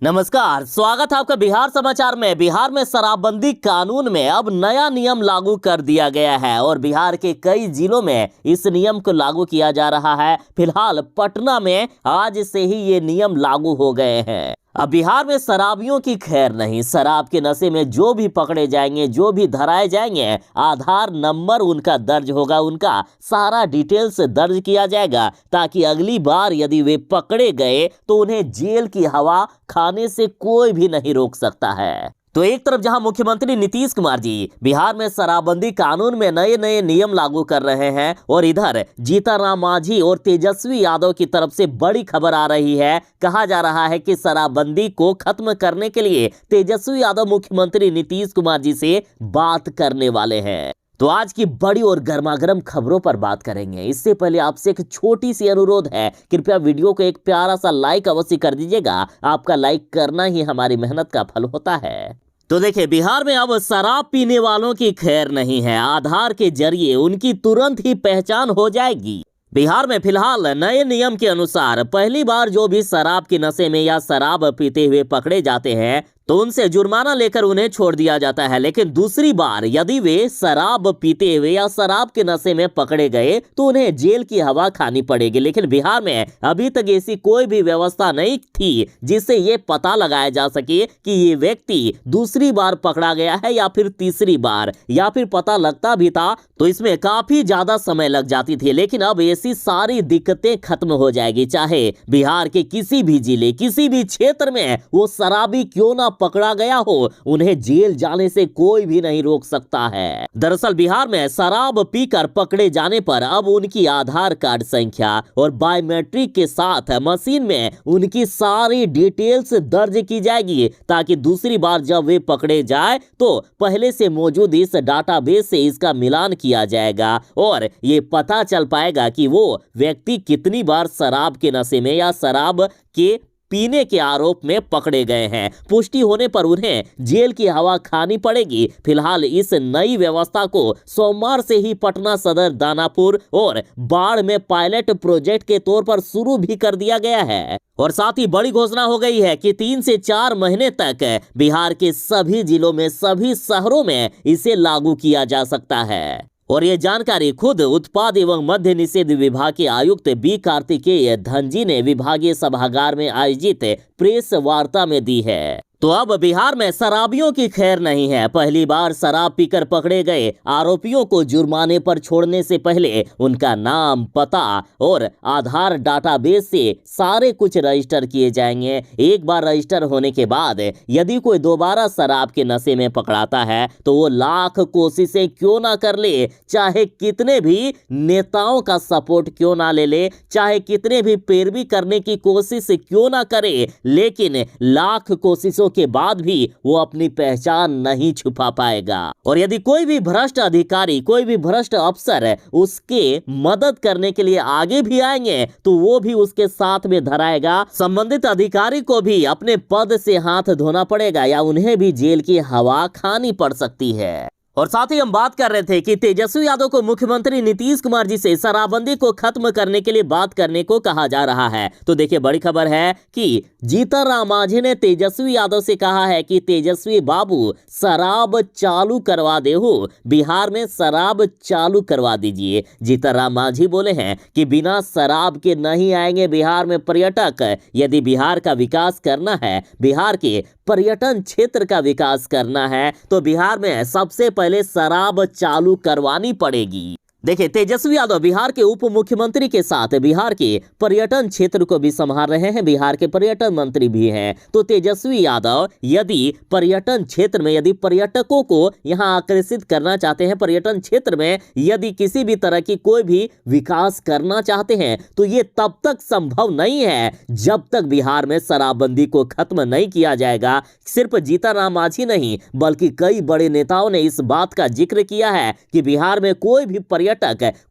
नमस्कार, स्वागत है आपका बिहार समाचार में। बिहार में शराबबंदी कानून में अब नया नियम लागू कर दिया गया है और बिहार के कई जिलों में इस नियम को लागू किया जा रहा है। फिलहाल पटना में आज से ही ये नियम लागू हो गए हैं। अब बिहार में शराबियों की खैर नहीं। शराब के नशे में जो भी पकड़े जाएंगे, जो भी धराए जाएंगे, आधार नंबर उनका दर्ज होगा, उनका सारा डिटेल्स दर्ज किया जाएगा ताकि अगली बार यदि वे पकड़े गए तो उन्हें जेल की हवा खाने से कोई भी नहीं रोक सकता है। तो एक तरफ जहां मुख्यमंत्री नीतीश कुमार जी बिहार में शराबबंदी कानून में नए नए नियम लागू कर रहे हैं और इधर जीतनराम मांझी और तेजस्वी यादव की तरफ से बड़ी खबर आ रही है। कहा जा रहा है कि शराबबंदी को खत्म करने के लिए तेजस्वी यादव मुख्यमंत्री नीतीश कुमार जी से बात करने वाले हैं। तो आज की बड़ी और गर्मागर्म खबरों पर बात करेंगे। इससे पहले आपसे एक छोटी सी अनुरोध है, कृपया वीडियो को एक प्यारा सा लाइक अवश्य कर दीजिएगा। आपका लाइक करना ही हमारी मेहनत का फल होता है। तो देखिए, बिहार में अब शराब पीने वालों की खैर नहीं है। आधार के जरिए उनकी तुरंत ही पहचान हो जाएगी। बिहार में फिलहाल नए नियम के अनुसार पहली बार जो भी शराब के नशे में या शराब पीते हुए पकड़े जाते हैं तो उनसे जुर्माना लेकर उन्हें छोड़ दिया जाता है। लेकिन दूसरी बार यदि वे शराब पीते हुए या शराब के नशे में पकड़े गए तो उन्हें जेल की हवा खानी पड़ेगी। लेकिन बिहार में अभी तक ऐसी कोई भी व्यवस्था नहीं थी जिससे ये पता लगाया जा सके कि ये व्यक्ति दूसरी बार पकड़ा गया है या फिर तीसरी बार, या फिर पता लगता भी था तो इसमें काफी ज्यादा समय लग जाती थी। लेकिन अब ऐसी सारी दिक्कतें खत्म हो जाएगी। चाहे बिहार के किसी भी जिले, किसी भी क्षेत्र में वो शराबी क्यों ना पकड़ा गया हो, उन्हें जेल जाने से कोई भी नहीं रोक सकता है। दरअसल बिहार में शराब पीकर पकड़े जाने पर अब उनकी आधार कार्ड संख्या और बायोमेट्रिक के साथ मशीन में उनकी सारी डिटेल्स दर्ज की जाएगी ताकि दूसरी बार जब वे पकड़े जाए तो पहले से मौजूद इस डाटाबेस से इसका मिलान किया जाएगा और ये पता चल पाएगा कि वो व्यक्ति कितनी बार शराब के नशे में या शराब के पीने के आरोप में पकड़े गए हैं। पुष्टि होने पर उन्हें जेल की हवा खानी पड़ेगी। फिलहाल इस नई व्यवस्था को सोमवार से ही पटना सदर, दानापुर और बाढ़ में पायलट प्रोजेक्ट के तौर पर शुरू भी कर दिया गया है। और साथ ही बड़ी घोषणा हो गई है कि 3 से 4 महीने तक बिहार के सभी जिलों में, सभी शहरों में इसे लागू किया जा सकता है। और ये जानकारी खुद उत्पाद एवं मद्य निषेध विभाग के आयुक्त बी कार्तिकेय धनजी ने विभागीय सभागार में आयोजित प्रेस वार्ता में दी है। तो अब बिहार में शराबियों की खैर नहीं है। पहली बार शराब पीकर पकड़े गए आरोपियों को जुर्माने पर छोड़ने से पहले उनका नाम, पता और आधार डाटाबेस से सारे कुछ रजिस्टर किए जाएंगे। एक बार रजिस्टर होने के बाद यदि कोई दोबारा शराब के नशे में पकड़ाता है तो वो लाख कोशिशें क्यों ना कर ले, चाहे कितने भी नेताओं का सपोर्ट क्यों ना ले ले, चाहे कितने भी पैरवी करने की कोशिश क्यों ना करे, लेकिन लाख कोशिशों के बाद भी वो अपनी पहचान नहीं छुपा पाएगा। और यदि कोई भी भ्रष्ट अधिकारी, कोई भी भ्रष्ट अफसर उसके मदद करने के लिए आगे भी आएंगे तो वो भी उसके साथ में धराएगा। संबंधित अधिकारी को भी अपने पद से हाथ धोना पड़ेगा या उन्हें भी जेल की हवा खानी पड़ सकती है। और साथ ही हम बात कर रहे थे कि तेजस्वी यादव को मुख्यमंत्री नीतीश कुमार जी से शराबबंदी को खत्म करने के लिए बात करने को कहा जा रहा है। तो देखिए, बड़ी खबर है कि जीतनराम मांझी ने तेजस्वी यादव से कहा है कि तेजस्वी बाबू शराब चालू करवा दे हो, बिहार में शराब चालू करवा दीजिए। जीतनराम मांझी बोले हैं कि बिना शराब के नहीं आएंगे बिहार में पर्यटक। यदि बिहार का विकास करना है, बिहार के पर्यटन क्षेत्र का विकास करना है तो बिहार में सबसे पहले शराब चालू करवानी पड़ेगी। देखिए, तेजस्वी यादव बिहार के उप मुख्यमंत्री के साथ बिहार के पर्यटन क्षेत्र को भी संभाल रहे हैं, बिहार के पर्यटन मंत्री भी हैं। तो तेजस्वी यादव यदि पर्यटन क्षेत्र में, यदि पर्यटकों को यहां आकर्षित करना चाहते हैं, पर्यटन क्षेत्र में यदि किसी भी तरह की कोई भी विकास करना चाहते हैं तो ये तब तक संभव नहीं है जब तक बिहार में शराबबंदी को खत्म नहीं किया जाएगा। सिर्फ जीतनराम मांझी नहीं बल्कि कई बड़े नेताओं ने इस बात का जिक्र किया है कि बिहार में कोई भी पर्यटक,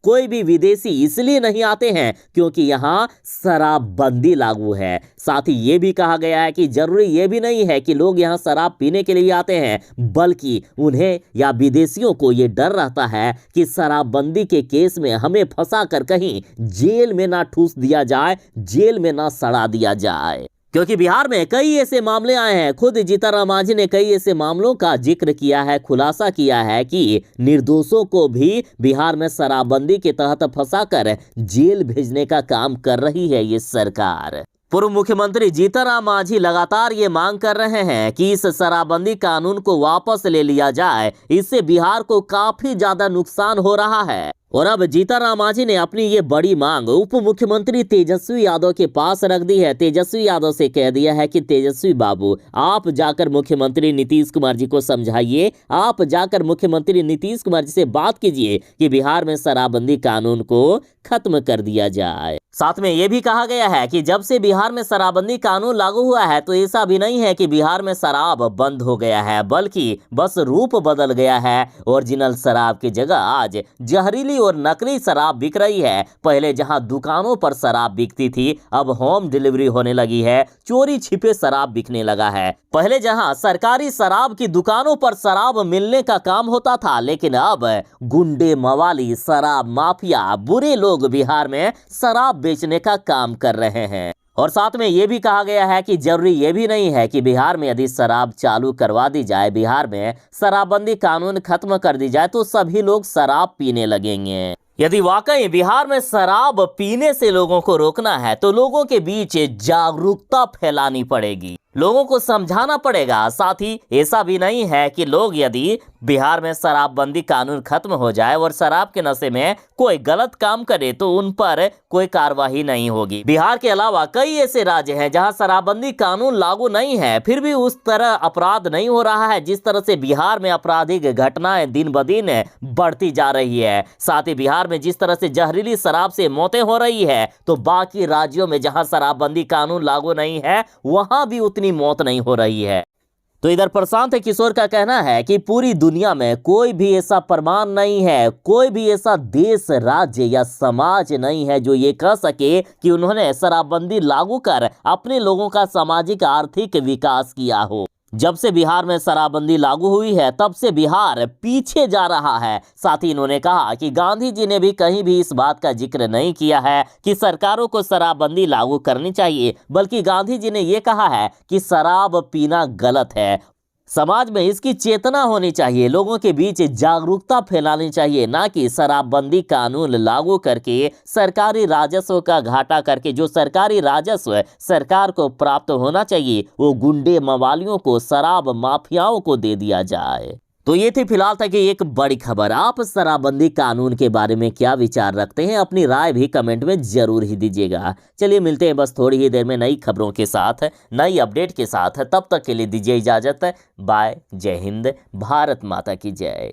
कोई भी विदेशी इसलिए नहीं आते हैं क्योंकि यहां शराबबंदी लागू है। साथ ही यह भी कहा गया है कि जरूरी यह भी नहीं है कि लोग यहां शराब पीने के लिए आते हैं, बल्कि उन्हें या विदेशियों को यह डर रहता है कि शराबबंदी के केस में हमें फंसा कर कहीं जेल में ना ठूस दिया जाए, जेल में ना सड़ा दिया जाए। क्योंकि बिहार में कई ऐसे मामले आए हैं। खुद जीतन मांझी ने कई ऐसे मामलों का जिक्र किया है, खुलासा किया है कि निर्दोषों को भी बिहार में शराबबंदी के तहत फंसाकर जेल भेजने का काम कर रही है ये सरकार। पूर्व मुख्यमंत्री जीतन राम मांझी लगातार ये मांग कर रहे हैं कि इस शराबबंदी कानून को वापस ले लिया जाए। इससे बिहार को काफी ज्यादा नुकसान हो रहा है। और अब जीतन राम मांझी ने अपनी ये बड़ी मांग उप मुख्यमंत्री तेजस्वी यादव के पास रख दी है। तेजस्वी यादव से कह दिया है कि तेजस्वी बाबू, आप जाकर मुख्यमंत्री नीतीश कुमार जी को समझाइए, आप जाकर मुख्यमंत्री नीतीश कुमार जी से बात कीजिए कि बिहार में शराबबंदी कानून को खत्म कर दिया जाए। साथ में ये भी कहा गया है कि जब से बिहार में शराबबंदी कानून लागू हुआ है तो ऐसा भी नहीं है कि बिहार में शराब बंद हो गया है, बल्कि बस रूप बदल गया है। ओरिजिनल शराब की जगह आज जहरीली और नकली शराब बिक रही है। पहले जहां दुकानों पर शराब बिकती थी, अब होम डिलीवरी होने लगी है, चोरी छिपे शराब बिकने लगा है। पहले जहां सरकारी शराब की दुकानों पर शराब मिलने का काम होता था, लेकिन अब गुंडे, मवाली, शराब माफिया, बुरे लोग बिहार में शराब बेचने का काम कर रहे हैं। और साथ में ये भी कहा गया है कि जरूरी ये भी नहीं है कि बिहार में यदि शराब चालू करवा दी जाए, बिहार में शराबबंदी कानून खत्म कर दी जाए तो सभी लोग शराब पीने लगेंगे। यदि वाकई बिहार में शराब पीने से लोगों को रोकना है तो लोगों के बीच जागरूकता फैलानी पड़ेगी, लोगों को समझाना पड़ेगा। साथ ही ऐसा भी नहीं है कि लोग यदि बिहार में शराबबंदी कानून खत्म हो जाए और शराब के नशे में कोई गलत काम करे तो उन पर कोई कार्रवाई नहीं होगी। बिहार के अलावा कई ऐसे राज्य हैं जहां शराबबंदी कानून लागू नहीं है, फिर भी उस तरह अपराध नहीं हो रहा है जिस तरह से बिहार में आपराधिक घटनाएं दिन ब दिन बढ़ती जा रही है। साथ ही बिहार में जिस तरह से जहरीली शराब से मौतें हो रही है, तो बाकी राज्यों में जहां शराबबंदी कानून लागू नहीं है वहां भी उतनी मौत नहीं हो रही है। तो इधर प्रशांत किशोर का कहना है कि पूरी दुनिया में कोई भी ऐसा प्रमाण नहीं है, कोई भी ऐसा देश, राज्य या समाज नहीं है जो ये कह सके कि उन्होंने शराबबंदी लागू कर अपने लोगों का सामाजिक आर्थिक विकास किया हो। जब से बिहार में शराबबंदी लागू हुई है तब से बिहार पीछे जा रहा है। साथ ही इन्होंने कहा कि गांधी जी ने भी कहीं भी इस बात का जिक्र नहीं किया है कि सरकारों को शराबबंदी लागू करनी चाहिए, बल्कि गांधी जी ने यह कहा है कि शराब पीना गलत है। समाज में इसकी चेतना होनी चाहिए, लोगों के बीच जागरूकता फैलानी चाहिए, ना कि शराबबंदी कानून लागू करके सरकारी राजस्व का घाटा करके जो सरकारी राजस्व सरकार को प्राप्त होना चाहिए वो गुंडे, मवालियों को, शराब माफियाओं को दे दिया जाए। तो ये थी फिलहाल तक एक बड़ी खबर। आप शराबबंदी कानून के बारे में क्या विचार रखते हैं? अपनी राय भी कमेंट में जरूर ही दीजिएगा। चलिए मिलते हैं बस थोड़ी ही देर में नई खबरों के साथ, नई अपडेट के साथ। तब तक के लिए दीजिए इजाजत। बाय। जय हिंद। भारत माता की जय।